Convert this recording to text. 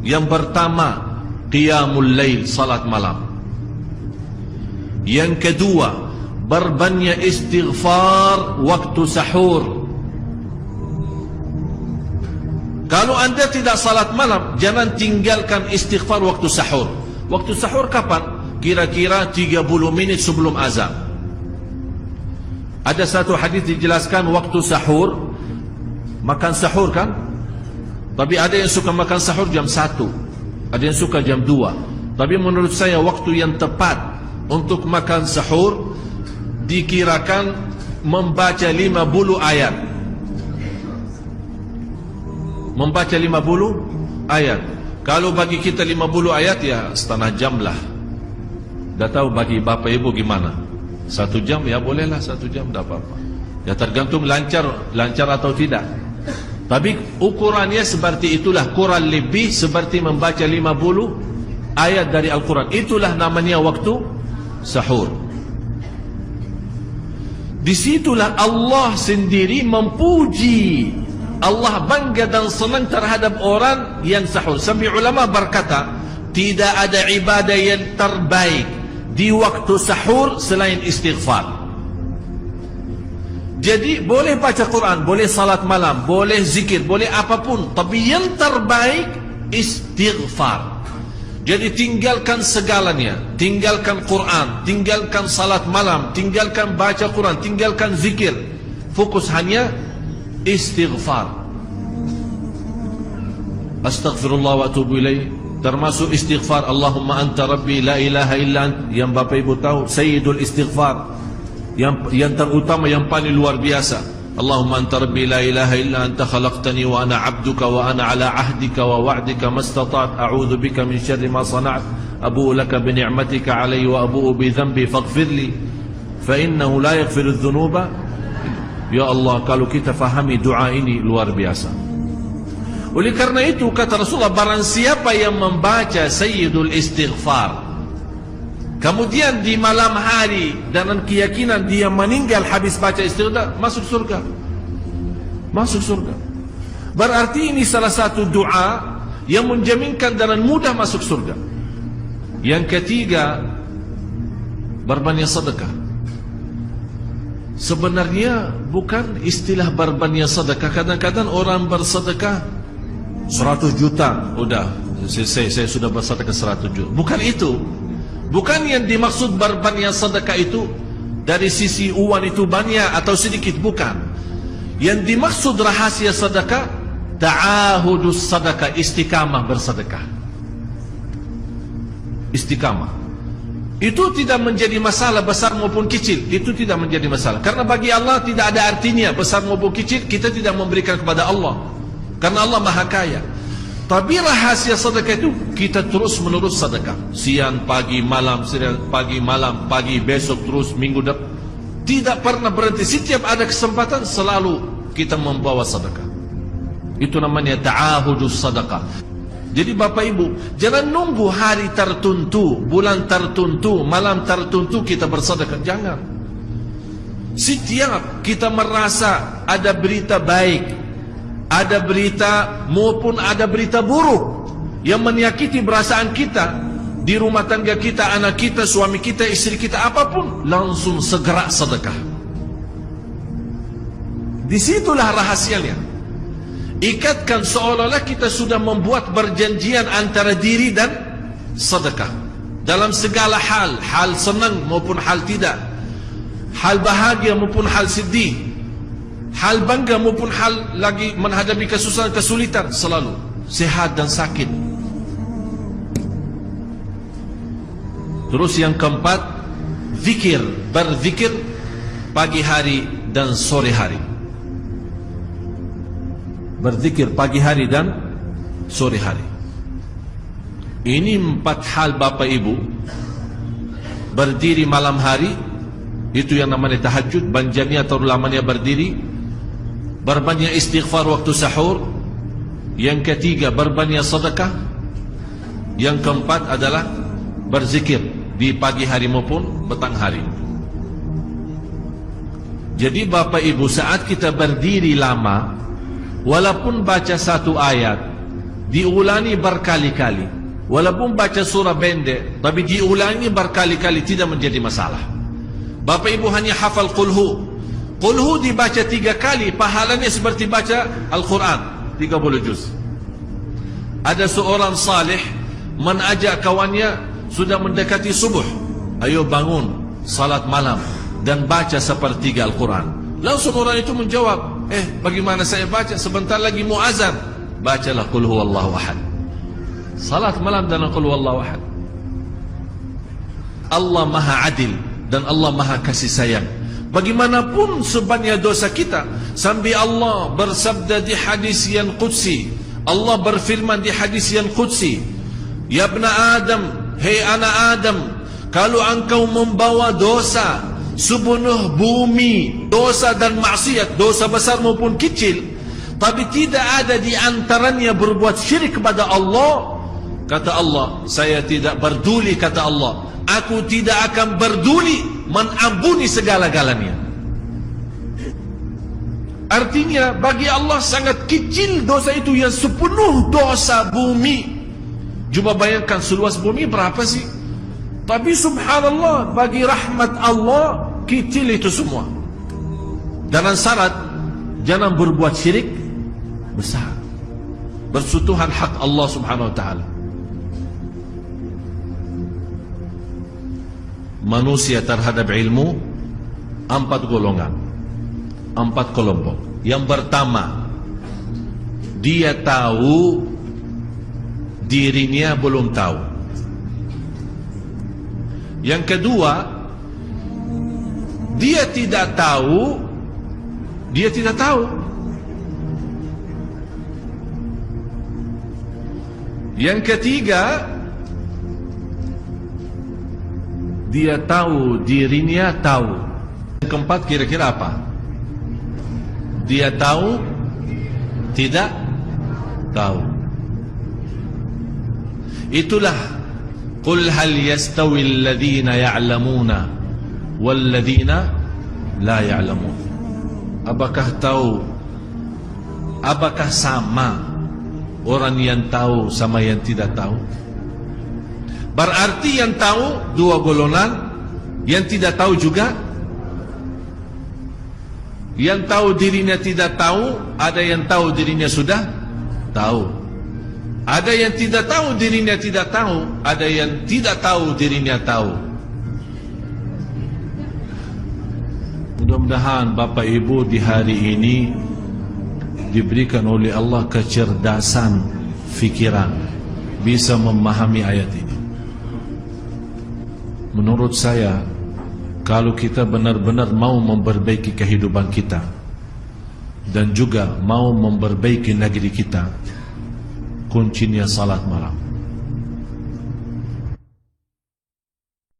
Yang pertama, qiyamul lail, salat malam. Yang kedua, berbanyak istighfar waktu sahur. Kalau anda tidak salat malam, jangan tinggalkan istighfar waktu sahur. Waktu sahur kapan? Kira-kira 30 menit sebelum azan. Ada satu hadis dijelaskan waktu sahur, makan sahur kan? Tapi ada yang suka makan sahur jam 1, ada yang suka jam 2. Tapi menurut saya waktu yang tepat untuk makan sahur dikirakan membaca 50 ayat. Membaca 50 ayat. Kalau bagi kita 50 ayat ya setengah jam lah. Dah tahu bagi bapak ibu gimana? 1 jam ya bolehlah, 1 jam tak apa-apa. Ya tergantung lancar atau tidak. Tapi ukurannya seperti itulah, kurang lebih seperti membaca 50 ayat dari Al-Quran. Itulah namanya waktu sahur. Disitulah Allah sendiri memuji, Allah bangga dan senang terhadap orang yang sahur. Sampai ulama berkata, tidak ada ibadah yang terbaik di waktu sahur selain istighfar. Jadi boleh baca Quran, boleh salat malam, boleh zikir, boleh apapun, tapi yang terbaik istighfar. Jadi tinggalkan segalanya, tinggalkan Quran, tinggalkan salat malam, tinggalkan baca Quran, tinggalkan zikir. Fokus hanya istighfar. Astaghfirullah wa atubu ilaih, termasuk istighfar Allahumma anta rabbi la ilaha illa ant, yang bapak ibu tahu sayyidul istighfar, yang terutama, yang paling luar biasa. Allahumma anta rabbi la ilaha illa anta khalaqtani wa ana abduka wa ana ala ahdika wa wa'dika mastata'at a'udhu bika min syarri ma sana'at abu'u laka bi ni'matika alayya wa abu'u bi dhanbi faghfirli fa innahu la yaghfiru dhunuba. Ya Allah, kalau kita fahami doa ini luar biasa. Oleh karena itu kata Rasulullah, barang siapa yang membaca sayyidul istighfar kemudian di malam hari dengan keyakinan dia meninggal habis baca istighfar, masuk surga. Masuk surga. Berarti ini salah satu doa yang menjaminkan dengan mudah masuk surga. Yang ketiga, berbanyak sedekah. Sebenarnya bukan istilah berbanyak sedekah. Kadang-kadang orang bersedekah 100 juta, udah saya sudah bersedekah 100 juta. Bukan itu. Bukan yang dimaksud berbanyak sedekah itu dari sisi uang itu banyak atau sedikit, bukan. Yang dimaksud rahasia sedekah, ta'ahudus sedekah, istiqamah bersedekah. Istiqamah itu tidak menjadi masalah besar maupun kecil. Itu tidak menjadi masalah, karena bagi Allah tidak ada artinya besar maupun kecil. Kita tidak memberikan kepada Allah karena Allah maha kaya. Tapi rahasia sedekah itu kita terus menerus sedekah, siang, pagi, malam, siang, pagi, malam, pagi, besok, terus minggu depan, tidak pernah berhenti. Setiap ada kesempatan selalu kita membawa sedekah. Itu namanya ta'ahudus sedekah. Jadi bapak ibu, jangan nunggu hari tertentu, bulan tertentu, malam tertentu kita bersedekah. Jangan. Setiap kita merasa ada berita baik, ada berita maupun ada berita buruk yang menyakiti perasaan kita di rumah tangga kita, anak kita, suami kita, istri kita, apapun, langsung segera sedekah. Disitulah rahasianya. Ikatkan seolah-olah kita sudah membuat perjanjian antara diri dan sedekah dalam segala hal, hal senang maupun hal tidak, hal bahagia maupun hal sedih, hal bangga maupun hal lagi menghadapi kesusahan, kesulitan, selalu sehat dan sakit. Terus yang keempat, zikir, berzikir pagi hari dan sore hari. Berzikir pagi hari dan sore hari. Ini 4 hal bapak ibu. Berdiri malam hari, itu yang namanya tahajud, banjanya atau lamanya berdiri. Berbanyak istighfar waktu sahur. Yang ketiga, berbanyak sedekah. Yang keempat adalah berzikir di pagi hari maupun petang hari. Jadi bapak ibu, saat kita berdiri lama, walaupun baca 1 ayat, diulangi berkali-kali. Walaupun baca surah pendek, tapi diulangi berkali-kali tidak menjadi masalah. Bapak Ibu hanya hafal Qulhu. Qulhu dibaca 3 kali, pahalanya seperti baca Al-Quran 30 juz. Ada seorang salih mengajak kawannya, sudah mendekati subuh, ayo bangun salat malam dan baca sepertiga Al-Quran. Langsung orang itu menjawab, bagaimana saya baca, sebentar lagi mau azan. Bacalah Qul huwallahu ahad, salat malam dan Qul huwallahu ahad. Allah maha adil dan Allah maha kasih sayang. Bagaimanapun sebanyak dosa kita, sambil Allah bersabda di hadis yang qudsi, Allah berfirman di hadis yang qudsi, ya ibna Adam, hei anak Adam, kalau engkau membawa dosa sepenuh bumi, dosa dan maksiat, dosa besar maupun kecil, tapi tidak ada di antaranya berbuat syirik kepada Allah, kata Allah, saya tidak peduli, kata Allah, aku tidak akan peduli mengampuni segala-galanya. Artinya bagi Allah sangat kecil dosa itu yang sepenuh dosa bumi. Coba bayangkan seluas bumi berapa sih? Tapi subhanallah, bagi rahmat Allah kecil itu semua. Dengan syarat jangan berbuat syirik besar, bersentuhan hak Allah subhanahu wa ta'ala. Manusia terhadap ilmu 4 golongan, 4 kelompok. Yang pertama, dia tahu dirinya belum tahu. Yang kedua, dia tidak tahu, dia tidak tahu. Yang ketiga, dia tahu dirinya tahu. Yang keempat kira-kira apa? Dia tahu, tidak tahu. Itulah qul hal yastawi alladhina ya'lamuna walladhina la ya'lamun. Apakah tahu, apakah sama orang yang tahu sama yang tidak tahu? Berarti yang tahu 2 golongan, yang tidak tahu juga. Yang tahu dirinya tidak tahu, ada yang tahu dirinya sudah tahu. Ada yang tidak tahu dirinya tidak tahu, ada yang tidak tahu dirinya tahu. Mudah-mudahan Bapak Ibu di hari ini diberikan oleh Allah kecerdasan fikiran, bisa memahami ayat ini. Menurut saya, kalau kita benar-benar mau memperbaiki kehidupan kita dan juga mau memperbaiki negeri kita, kuncinya salat malam.